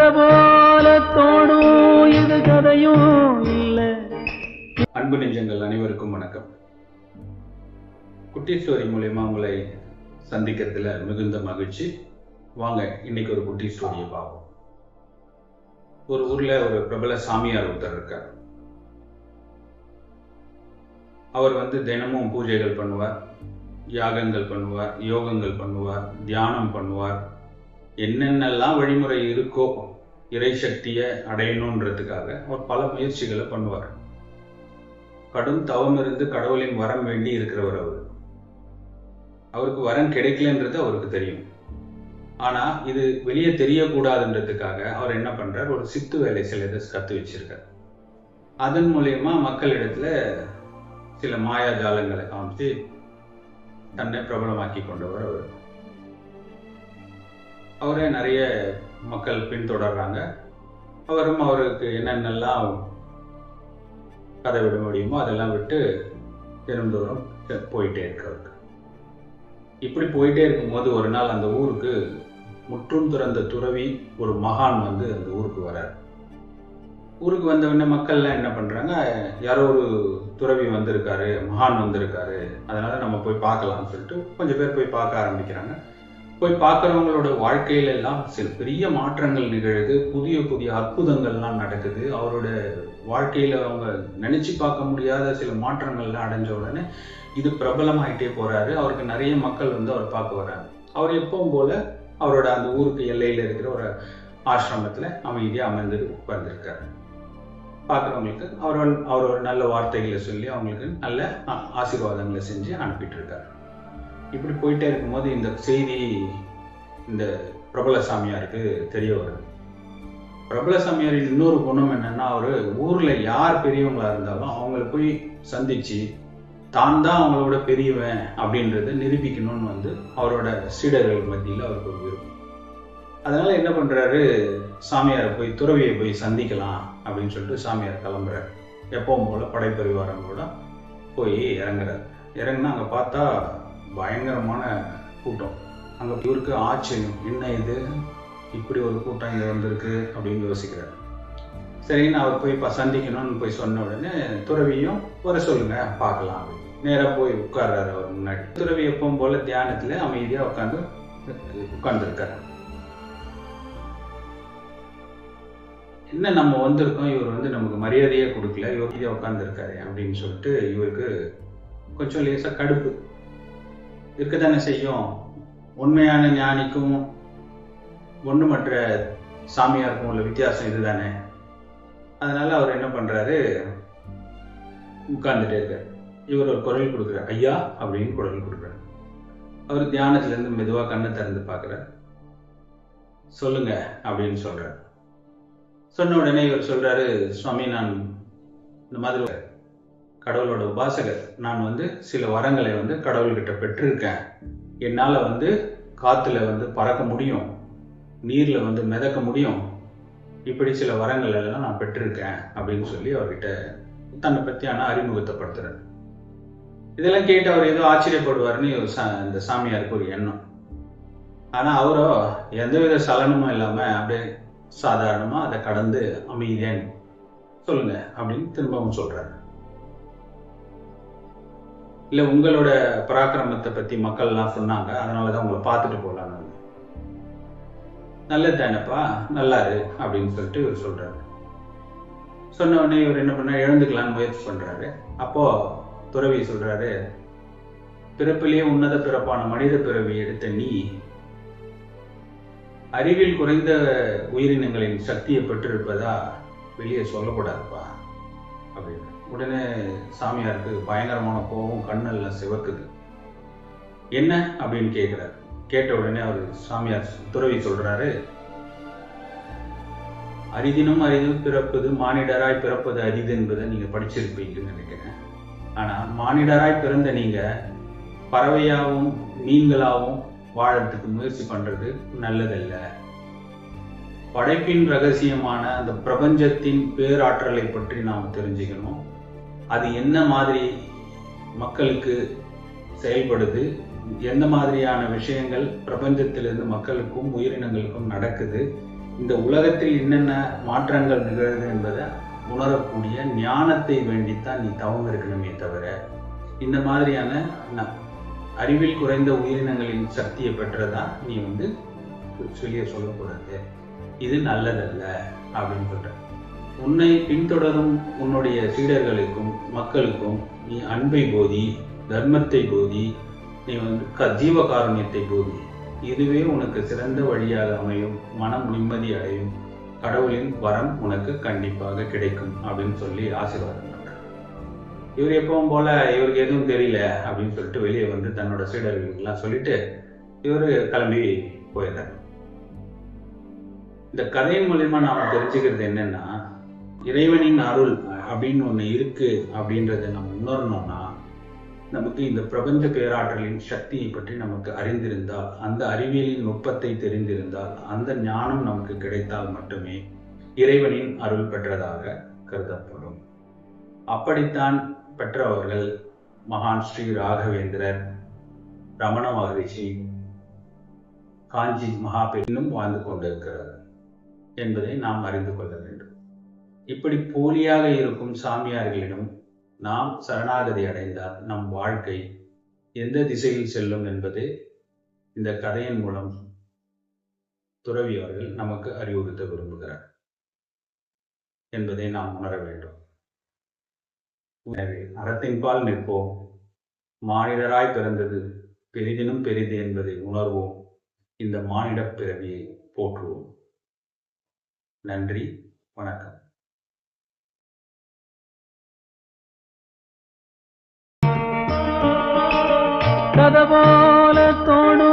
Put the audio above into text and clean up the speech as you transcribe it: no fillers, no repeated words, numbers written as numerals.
கதை போல தோணும் இது கதையும் இல்லை. அன்பு நெஞ்சங்கள் அனைவருக்கும் வணக்கம். குட்டி ஸ்டோரி மூலமா உங்களை சந்திக்கிறதுல மிகுந்த மகிழ்ச்சி. வாங்க இன்னைக்கு ஒரு குட்டி ஸ்டோரியை பார்ப்போம். ஒரு ஊர்ல ஒரு பிரபல சாமியார் ஒருத்தர் இருக்கார். அவர் தினமும் பூஜைகள் பண்ணுவார், யாகங்கள் பண்ணுவார், யோகங்கள் பண்ணுவார், தியானம் பண்ணுவார். என்னென்னலாம் வழிமுறை இருக்கோ இறை சக்தியை அடையணுன்றதுக்காக அவர் பல முயற்சிகளை பண்ணுவார். கடும் தவம் இருந்து கடவுளின் வரம் வேண்டி இருக்கிறவர் அவருக்கு வரம் கிடைக்கலன்றது அவருக்கு தெரியும். ஆனா இது வெளியே தெரியக்கூடாதுன்றதுக்காக அவர் என்ன பண்றார், ஒரு சித்து வேலை சிலதை கத்து வச்சிருக்கார். அதன் மூலியமா மக்களிடத்துல சில மாயாஜாலங்களை காமிச்சு தன்னை பிரபலமாக்கி கொண்டவர் அவரே நிறைய மக்கள் பின்தொடர்றாங்க. அவருக்கு என்னென்னலாம் கதை விட முடியுமோ அதெல்லாம் விட்டு தினந்தோறும் போயிட்டே இருக்கு. இப்படி போயிட்டே இருக்கும்போது ஒரு நாள் அந்த ஊருக்கு முற்றும் துறந்த துறவி ஒரு மகான் அந்த ஊருக்கு வர்றார். ஊருக்கு வந்தவுடனே மக்கள்லாம் என்ன பண்றாங்க, யாரோ ஒரு துறவி வந்திருக்காரு, மகான் வந்திருக்காரு, அதனால நம்ம போய் பார்க்கலாம்னு சொல்லிட்டு கொஞ்சம் பேர் போய் பார்க்க ஆரம்பிக்கிறாங்க. போய் பார்க்குறவங்களோட வாழ்க்கையில எல்லாம் சில பெரிய மாற்றங்கள் நிகழுது, புதிய புதிய அற்புதங்கள்லாம் நடக்குது. அவரோட வாழ்க்கையில அவங்க நினைச்சு பார்க்க முடியாத சில மாற்றங்கள்லாம் அடைஞ்ச உடனே இது பிரபலமாயிட்டே போறாரு. அவருக்கு நிறைய மக்கள் அவர் பார்க்க வர்றாங்க. அவர் எப்பவும் போல அவரோட அந்த ஊருக்கு எல்லையில இருக்கிற ஒரு ஆசிரமத்துல அமைதியா அமர்ந்து உட்கார்ந்துருக்காரு. பார்க்குறவங்களுக்கு அவர் நல்ல வார்த்தைகளை சொல்லி அவங்களுக்கு நல்ல ஆசீர்வாதங்களை செஞ்சு அனுப்பிட்டு இருக்காரு. இப்படி போயிட்டே இருக்கும்போது இந்த செய்தி இந்த பிரபல சாமியாருக்கு தெரிய வருது. பிரபல சாமியாரின் இன்னொரு குணம் என்னன்னா, அவரு ஊர்ல யார் பெரியவங்களா இருந்தாலும் அவங்களை போய் சந்திச்சு தான் தான் அவங்களோட பெரியவன் அப்படின்றத நிரூபிக்கணும்னு அவரோட சீடர்கள் மத்தியில் அவருக்கு ஒரு விருப்பம். அதனால என்ன பண்றாரு, சாமியாரை போய் துறவியை போய் சந்திக்கலாம் அப்படின்னு சொல்லிட்டு சாமியார் கிளம்புறாரு. எப்பவும் போல படைப்பரிவாரங்களோட போய் இறங்குறாரு. இறங்குனா அங்க பார்த்தா பயங்கரமான கூட்டம். அங்க இவருக்கு ஆச்சரியம், என்ன இது இப்படி ஒரு கூட்டம் இங்க வந்திருக்கு அப்படின்னு யோசிக்கிறார். சரின்னு அவர் போய் சந்திக்கணும்னு போய் சொன்ன உடனே துறவியும் வர சொல்லுங்க பார்க்கலாம் அப்படின்னு நேரா போய் உட்கார்றாரு அவர் முன்னாடி. துறவி எப்பவும் போல தியானத்துல அமைதியா உட்கார்ந்துருக்காரு. என்ன நம்ம வந்திருக்கோம், இவர் நமக்கு மரியாதையே கொடுக்கல, இவர் இதே உட்கார்ந்துருக்காரு அப்படின்னு சொல்லிட்டு இவருக்கு கொஞ்சம் லேசா கடுப்பு இருக்கத்தானே செய்யும். உண்மையான ஞானிக்கும் ஒண்ணுமற்ற சாமியாருக்கும் உள்ள வித்தியாசம் இதுதானே. அதனால அவர் என்ன பண்றாரு, உட்கார்ந்துட்டே இருக்காரு. இவர் ஒரு குரல் கொடுக்குறாரு, ஐயா அப்படின்னு குரல் கொடுக்குறாரு. அவர் தியானத்துல இருந்து மெதுவா கண்ணை திறந்து பார்க்கிறார். சொல்லுங்க அப்படின்னு சொல்றாரு. சொன்ன உடனே இவர் சொல்றாரு, சுவாமி நான் இந்த மாதிரி கடவுளோட உபாசகர், நான் சில வரங்களை கடவுள்கிட்ட பெற்றிருக்கேன். என்னால காத்துல பறக்க முடியும், நீர்ல மிதக்க முடியும், இப்படி சில வரங்கள் எல்லாம் நான் பெற்றிருக்கேன் அப்படின்னு சொல்லி அவர்கிட்ட தன்னை பத்தியான அறிமுகத்தைப்படுத்துறாரு. இதெல்லாம் கேட்டு அவர் ஏதோ ஆச்சரியப்படுவார்னு இந்த சாமியாருக்கு ஒரு எண்ணம். ஆனா அவரோ எந்தவித சலனமும் இல்லாம அப்படியே சாதாரணமா அதை கடந்து அமைதியேன் சொல்லுங்க அப்படின்னு திரும்பவும் சொல்றாரு. இல்ல உங்களோட பராக்கிரமத்தை பத்தி மக்கள் எல்லாம் சொன்னாங்க, அதனாலதான் உங்களை பார்த்துட்டு போலாம். நல்லது தானப்பா, நல்லாரு அப்படின்னு சொல்லிட்டு இவர் சொல்றாரு. சொன்ன உடனே இவர் என்ன பண்ண, எழுந்துக்கலான்னு முயற்சி பண்றாரு. அப்போ துறவி சொல்றாரு, பிறப்பிலேயே உன்னத பிறப்பான மனித பிறவி எடுத்த நீ அறிவில் குறைந்த உயிரினங்களின் சக்தியை பெற்றிருப்பதா வெளியே சொல்லக்கூடாதுப்பா அப்படின்னு. உடனே சாமியாருக்கு பயங்கரமான கோபம், கண்ணெல்லாம் சிவக்குது. என்ன அப்படின்னு கேட்கிறாரு. கேட்ட உடனே அவர் சாமியார் துறவி சொல்றாரு, அரிதினும் அரிது பிறப்பது மானிடராய் பிறப்பது அரிது என்பதை நீங்க படிச்சிருப்பீங்கன்னு நினைக்கிறேன். ஆனா மானிடராய் பிறந்த நீங்க பறவையாகவும் மீன்களாகவும் வாழறதுக்கு முயற்சி பண்றது நல்லதல்ல. படைப்பின் ரகசியமான அந்த பிரபஞ்சத்தின் பேராற்றலை பற்றி நாம் தெரிஞ்சுக்கணும். அது என்ன மாதிரி மக்களுக்கு செயல்படுது, எந்த மாதிரியான விஷயங்கள் பிரபஞ்சத்திலிருந்து மக்களுக்கும் உயிரினங்களுக்கும் நடக்குது, இந்த உலகத்தில் என்னென்ன மாற்றங்கள் நிகழுது என்பதை உணரக்கூடிய ஞானத்தை வேண்டித்தான் நீ தவம் இருக்கணுமே தவிர இந்த மாதிரியான அறிவில் குறைந்த உயிரினங்களின் சக்தியை பெற்றதா நீ சொல்லக்கூடாது. இது நல்லதல்ல அப்படின்னு சொல்ற. உன்னை பின்தொடரும் உன்னுடைய சீடர்களுக்கும் மக்களுக்கும் நீ அன்பை போதி, தர்மத்தை போதி, நீ ஜீவகாருண்யத்தை போதி. இதுவே உனக்கு சிறந்த வழியாக அமையும், மனம் நிம்மதி அடையும், கடவுளின் வரம் உனக்கு கண்டிப்பாக கிடைக்கும் அப்படின்னு சொல்லி ஆசீர்வாதம் பண்றார். இவர் எப்பவும் போல இவருக்கு எதுவும் தெரியல அப்படின்னு சொல்லிட்டு வெளியே தன்னோட சீடர்களுக்கெல்லாம் சொல்லிட்டு இவர் கிளம்பி போயிடுறார். இந்த கதையின் மூலியமா நாம தெரிஞ்சுக்கிறது என்னன்னா, இறைவனின் அருள் அப்படின்னு ஒண்ணு இருக்கு அப்படின்றத நம்ம உணரணும்னா நமக்கு இந்த பிரபஞ்ச பேராற்றலின் சக்தியை பற்றி நமக்கு அறிந்திருந்தால், அந்த அறிவியலின் நுட்பத்தை தெரிந்திருந்தால், அந்த ஞானம் நமக்கு கிடைத்தால் மட்டுமே இறைவனின் அருள் பெற்றதாக கருதப்படும். அப்படித்தான் பெற்றவர்கள் மகான் ஸ்ரீ ராகவேந்திரர், ரமண மகரிஷி, காஞ்சி மகாபெரினும் வாழ்ந்து கொண்டிருக்கிறார் என்பதை நாம் அறிந்து கொள்ள வேண்டும். இப்படி போலியாக இருக்கும் சாமியார்களிடம் நாம் சரணாகதி அடைந்தால் நம் வாழ்க்கை எந்த திசையில் செல்லும் என்பது இந்த கதையின் மூலம் துறவி அவர்கள் நமக்கு அறிவுறுத்த விரும்புகிறார் என்பதை நாம் உணர வேண்டும். எனவே அறத்தின்பால் நிற்போம். மானிடராய் பிறந்தது பெரிதினும் பெரிது என்பதை உணர்வோம். இந்த மானிட பிறவியை போற்றுவோம். நன்றி, வணக்கம். கதை போல தோடும்